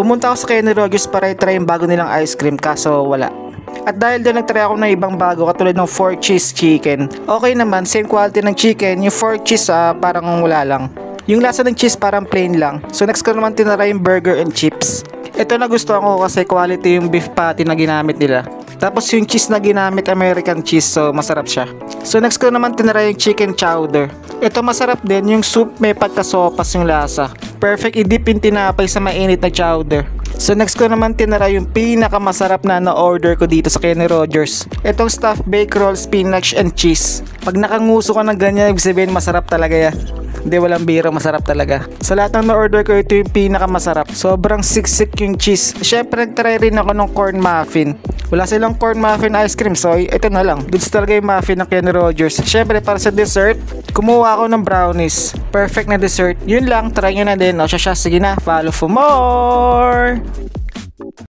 Pumunta ako sa Kenny Rogers para i-try yung bago nilang ice cream kaso wala. At dahil doon nagtry ako ng ibang bago katulad ng 4 cheese chicken. Okay naman, same quality ng chicken, yung 4 cheese parang wala lang. Yung lasa ng cheese parang plain lang. So next ko naman tinry yung burger and chips. Ito nagustuhan ko kasi quality yung beef patty na ginamit nila. Tapos yung cheese na ginamit American cheese, so masarap siya. So next ko naman tinry yung chicken chowder. Ito masarap din, yung soup may pagkasopas yung lasa. Perfect i-dip yung tinapay sa mainit na chowder. So next ko naman tinry yung pinakamasarap na na-order ko dito sa Kenny Rogers. Itong stuffed baked roll, spinach and cheese. Pag nakanguso ka ng ganyan, ibig sabihin masarap talaga yan. Hindi, walang biro, masarap talaga. Sa lahat ng na-order ko, ito yung pinakamasarap. Sobrang siksik yung cheese. Syempre, nagtry rin ako ng corn muffin. Wala silang corn muffin ice cream, so ito na lang. Goods talaga yung muffin ng Kenny Rogers. Syempre, para sa dessert, kumuha ako ng brownies. Perfect na dessert. Yun lang, try nyo na din. O siya, sige na, follow for more!